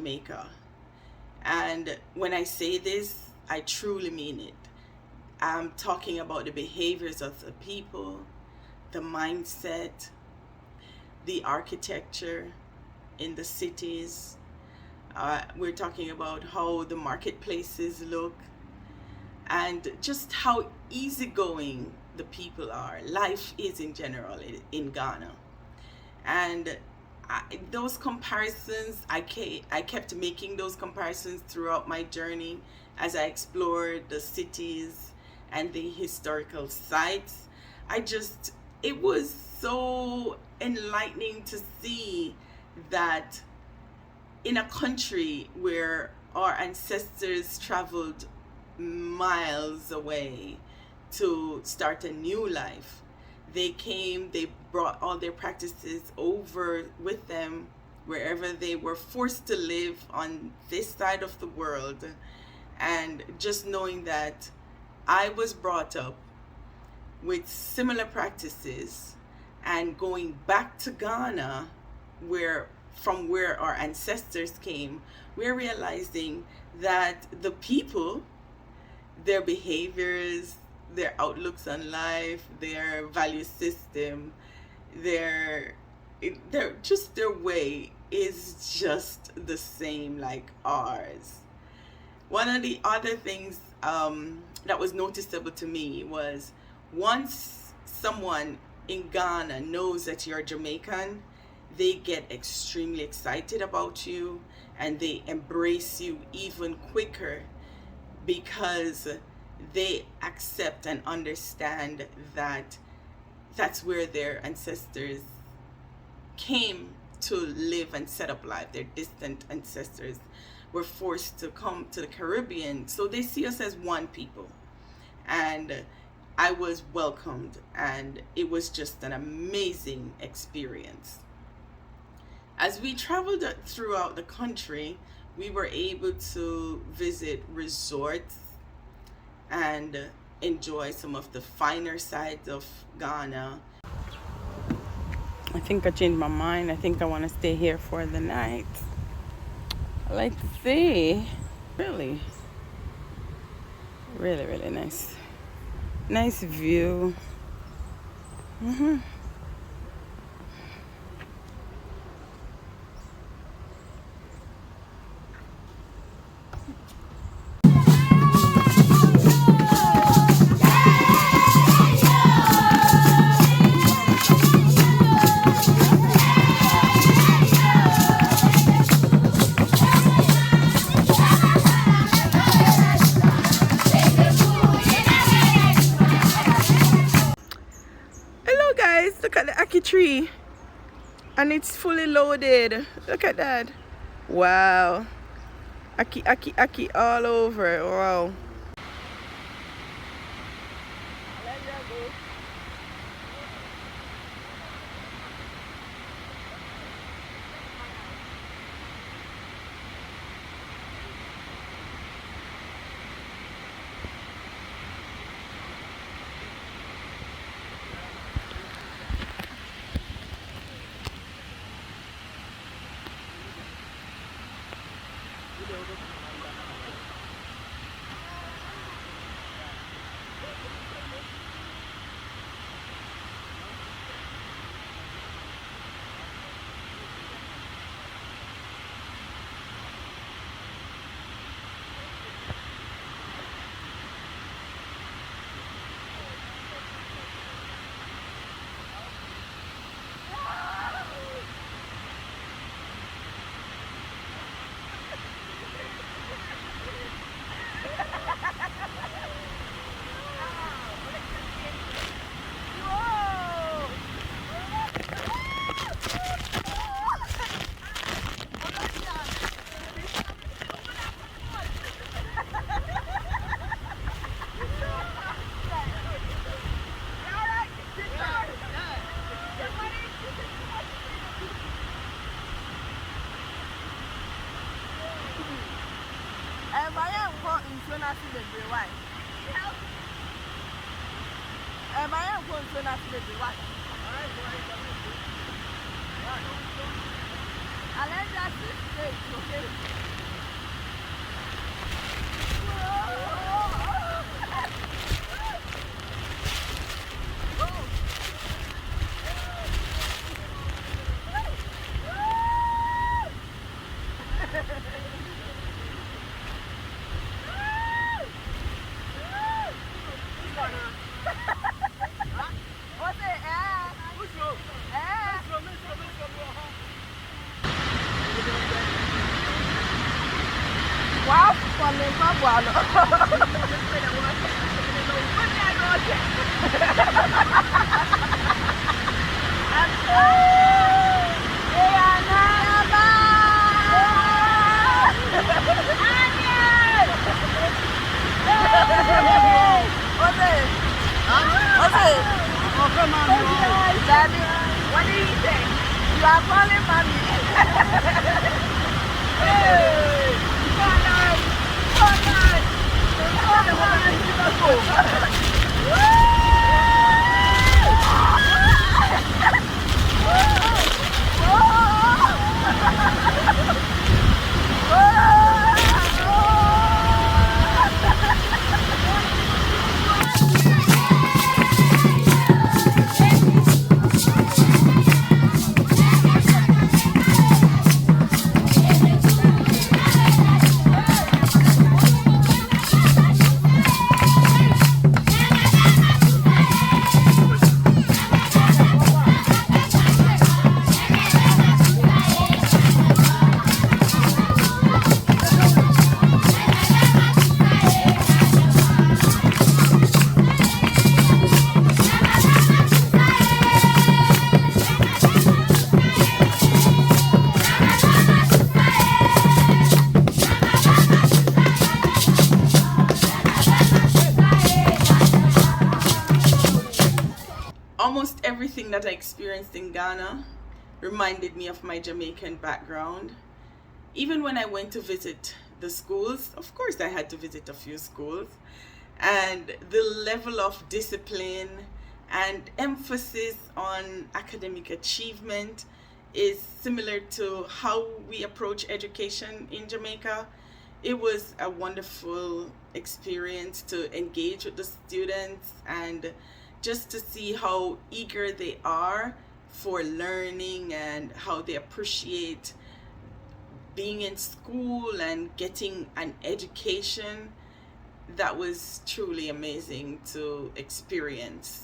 Jamaica. And when I say this, I truly mean it. I'm talking about the behaviors of the people, the mindset, the architecture in the cities. We're talking about how the marketplaces look, and just how easygoing the people are. Life is in general in Ghana. And those comparisons, I kept making those comparisons throughout my journey as I explored the cities and the historical sites. It was so enlightening to see that in a country where our ancestors traveled miles away to start a new life, they brought all their practices over with them wherever they were forced to live on this side of the world. And just knowing that I was brought up with similar practices and going back to Ghana, from where our ancestors came, we're realizing that the people, their behaviors, their outlooks on life, their value system, their way is just the same like ours. One of the other things that was noticeable to me was, once someone in Ghana knows that you're Jamaican, they get extremely excited about you and they embrace you even quicker, because they accept and understand that that's where their ancestors came to live and set up life. Their distant ancestors were forced to come to the Caribbean, so they see us as one people. And I was welcomed, and it was just an amazing experience. As we traveled throughout the country, we were able to visit resorts and enjoy some of the finer sides of Ghana. I think I changed my mind. I think I want to stay here for the night. I like to see. Really nice. Nice view. Look at the ackee tree, and it's fully loaded. Look at that. Wow. Ackee all over. Wow. Daddy, what do you think? You are calling mommy. Hey! Come on! Come on! Almost everything that I experienced in Ghana reminded me of my Jamaican background. Even when I went to visit the schools, of course I had to visit a few schools, and the level of discipline and emphasis on academic achievement is similar to how we approach education in Jamaica. It was a wonderful experience to engage with the students and just to see how eager they are for learning and how they appreciate being in school and getting an education. That was truly amazing to experience.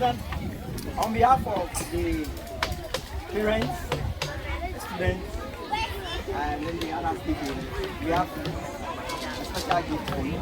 Madam, on behalf of the parents, students, and then the other people, we have a special gift for you.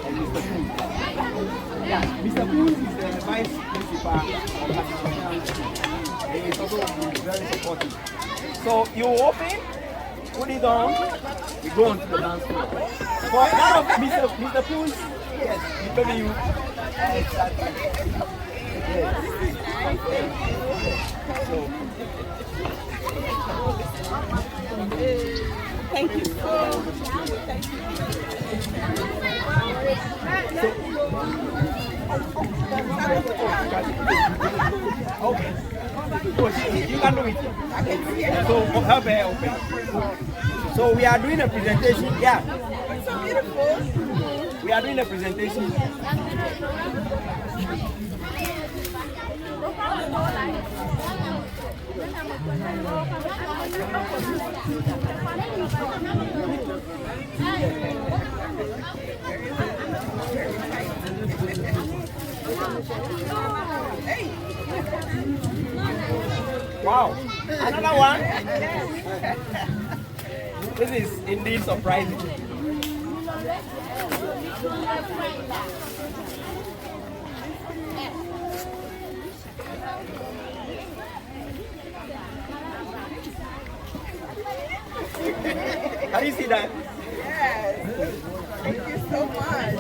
And Mr. Poole. Yeah, Mr. Poole is the vice principal of the He is also very supportive. So you open, put it on, we go on to the dance floor. For that of Mr. Poole, yes, maybe you. Exactly. Yes. So, Thank you so much. Thank you. Okay. You can do it. So help her open. So we are doing a presentation. Yeah. It's so beautiful. We are doing a presentation. Wow. Another one. This is indeed surprising. How do you see that? Yes. Thank you so much.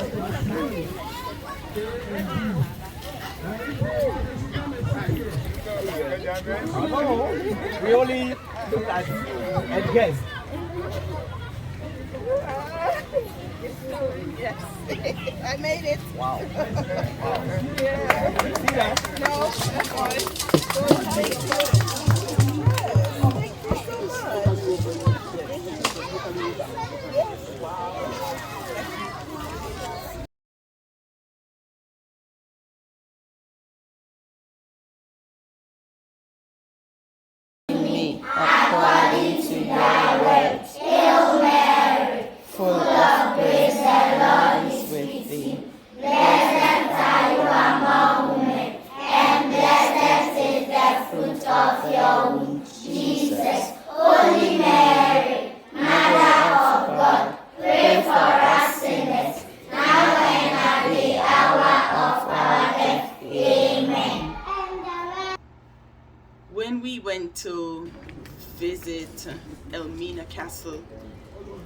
No, we only look at a guest. Yes. I made it. Wow. Yeah. See that? No, that's fine. Thank you. Thank you so Me according to thy word. Hail Mary, full of grace, the Lord is with thee. Blessed are you among women, and blessed is the fruit of your womb, Jesus. Holy Mary, Mother of God, pray for us sinners, now and at the hour of our death. Amen. When we went to visit Elmina Castle,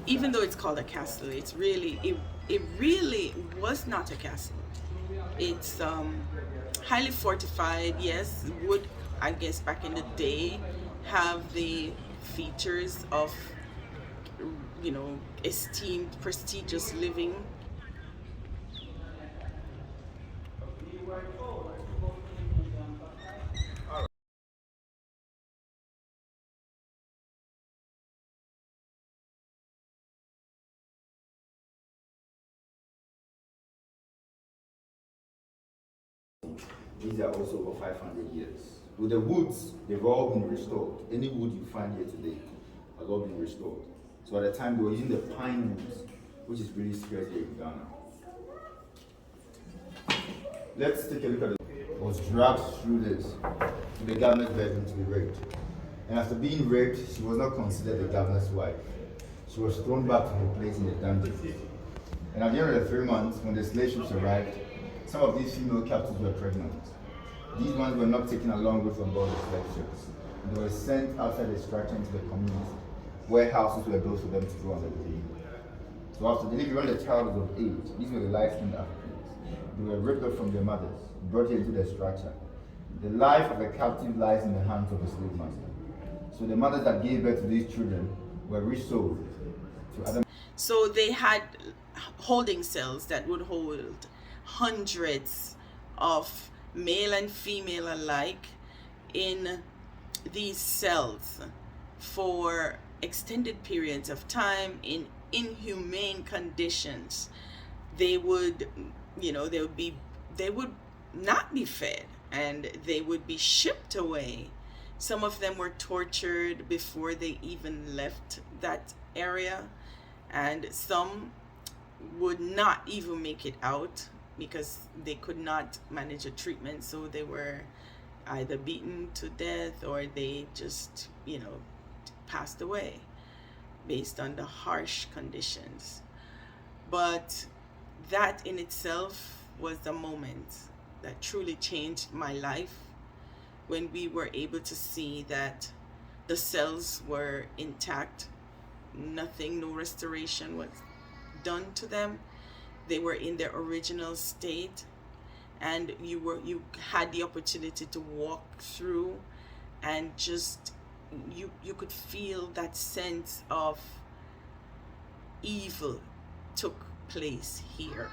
even though it's called a castle, it really was not a castle. It's highly fortified. Yes, would, I guess, back in the day have the features of, you know, esteemed, prestigious living. These are also over 500 years. With the woods, they've all been restored. Any wood you find here today has all been restored. So at the time, they were using the pine woods, which is really scarce here in Ghana. Let's take a look at it. Was dragged through this to the governor's bedroom to be raped. And after being raped, she was not considered the governor's wife. She was thrown back to her place in the dungeon. And at the end of the 3 months, when the slave ships arrived, some of these female captives were pregnant. These ones were not taken along with on board the slave ships. They were sent outside the structure into the community, where houses were built for them to go on the baby. So after delivery, when the child was of age, these were the light-skinned Africans. They were ripped off from their mothers, brought here into the structure. The life of a captive lies in the hands of a slave master. So the mothers that gave birth to these children were resold to other. So they had holding cells that would hold hundreds of male and female alike in these cells for extended periods of time in inhumane conditions. They would, they would not be fed, and they would be shipped away. Some of them were tortured before they even left that area, and some would not even make it out because they could not manage a treatment, so they were either beaten to death or they just, you know, passed away based on the harsh conditions. But that in itself was the moment that truly changed my life, when we were able to see that the cells were intact, nothing, no restoration was done to them. They were in their original state, and you had the opportunity to walk through, and just you could feel that sense of evil took place here.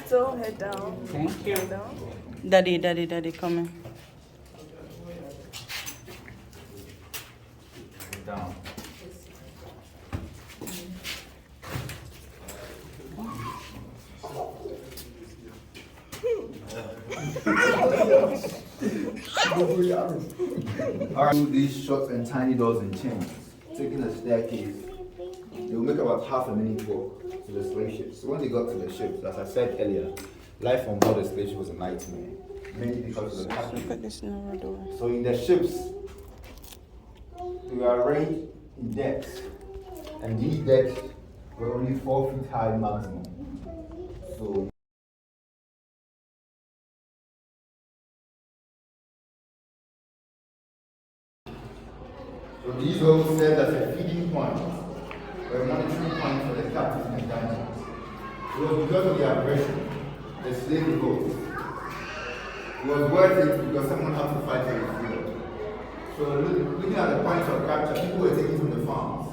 Still head down. Thank you. Head down. Daddy coming. Down. Alright, these short and tiny doors and chains, taking a staircase, they will make about half a minute walk to the slave ships. So when they got to the ships, as I said earlier, life on board the slave ship was a nightmare, mainly because of the captain. So in the ships, they were arranged in decks, and these decks were only 4 feet high maximum. So these holes served as a feeding point, or a monitoring point for the captives in the dungeons. It was because of the aggression, the slave revolt. It was worth it because someone had to fight for his freedom. So looking at the points of capture, people were taken from the farms,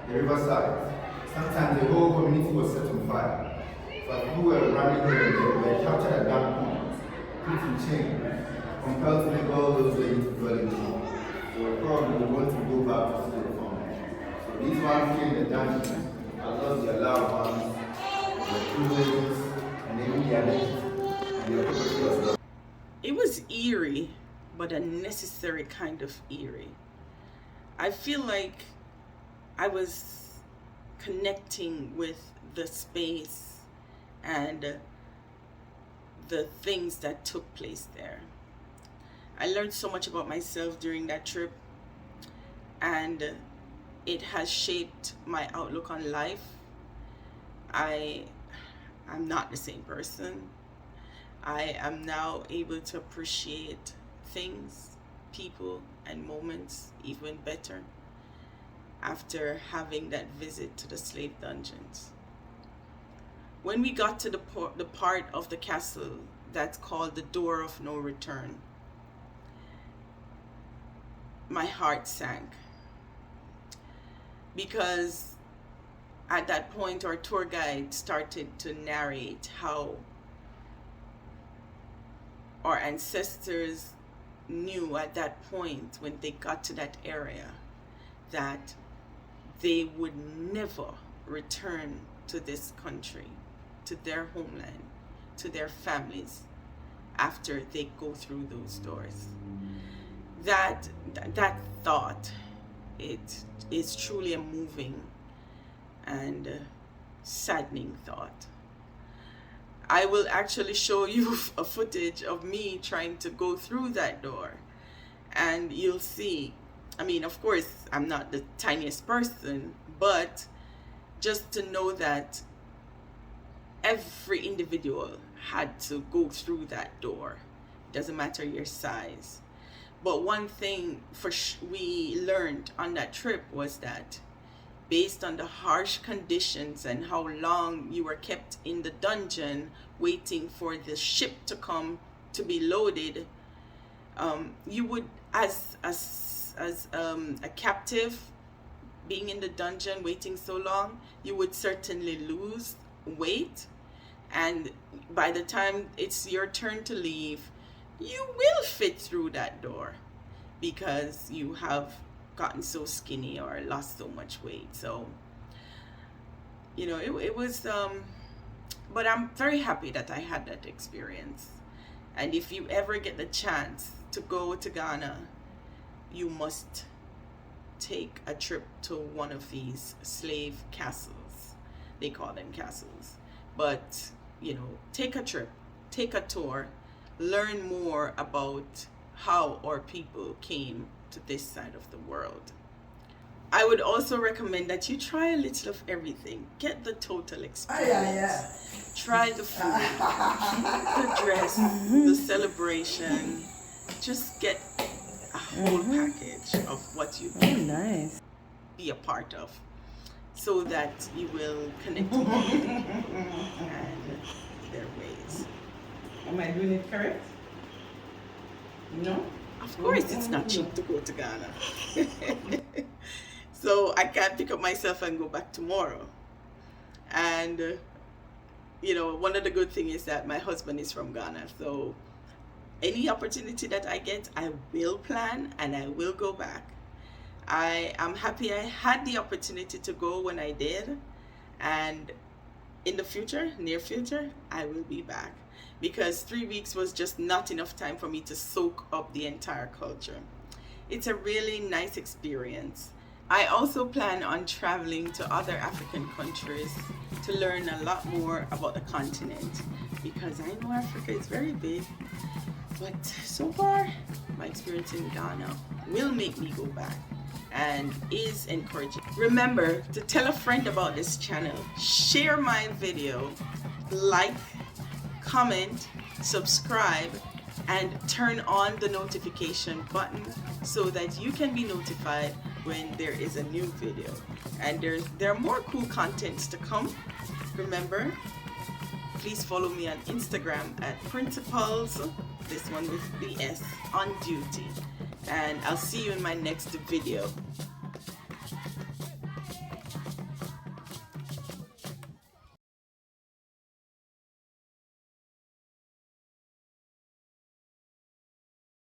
the riverside. Sometimes the whole community was set on fire. So people were running here and there, were captured at that point, put in chains, compelled to make all those ladies to dwell in the farm. So probably want to go back to the farm. So these ones came in the dungeons, as well as the allowed ones, the privileges, and even the identity, and the property of the. It was eerie, but a necessary kind of eerie. I feel like I was connecting with the space and the things that took place there. I learned so much about myself during that trip, and it has shaped my outlook on life. I'm not the same person. I am now able to appreciate things, people, and moments even better after having that visit to the slave dungeons. When we got to the part of the castle that's called the Door of No Return, my heart sank, because at that point our tour guide started to narrate how our ancestors knew at that point, when they got to that area, that they would never return to this country, to their homeland, to their families, after they go through those doors. That thought, it is truly a moving and saddening thought. I will actually show you a footage of me trying to go through that door, and you'll see. I mean, of course, I'm not the tiniest person, but just to know that every individual had to go through that door. It doesn't matter your size. But one thing we learned on that trip was that, based on the harsh conditions and how long you were kept in the dungeon waiting for the ship to come to be loaded, you would, as a captive, being in the dungeon waiting so long, you would certainly lose weight, and by the time it's your turn to leave, you will fit through that door because you have gotten so skinny or lost so much weight. So, you know, it was, but I'm very happy that I had that experience. And if you ever get the chance to go to Ghana, you must take a trip to one of these slave castles. They call them castles. But, you know, take a trip, take a tour, learn more about how our people came to this side of the world. I would also recommend that you try a little of everything. Get the total experience. Try the food, the dress, the celebration. Just get a whole package of what you can be a part of, so that you will connect to them and their ways. Am I doing it correct? No? Of course, it's not cheap to go to Ghana. So I can't pick up myself and go back tomorrow. And, you know, one of the good things is that my husband is from Ghana. So any opportunity that I get, I will plan and I will go back. I am happy I had the opportunity to go when I did. And in the future, near future, I will be back. Because 3 weeks was just not enough time for me to soak up the entire culture. It's a really nice experience. I also plan on traveling to other African countries to learn a lot more about the continent, because I know Africa is very big, but so far my experience in Ghana will make me go back and is encouraging. Remember to tell a friend about this channel, share my video, like, comment, subscribe, and turn on the notification button so that you can be notified when there is a new video. And there are more cool contents to come. Remember, please follow me on Instagram at Principals, this one with the S, on duty. And I'll see you in my next video.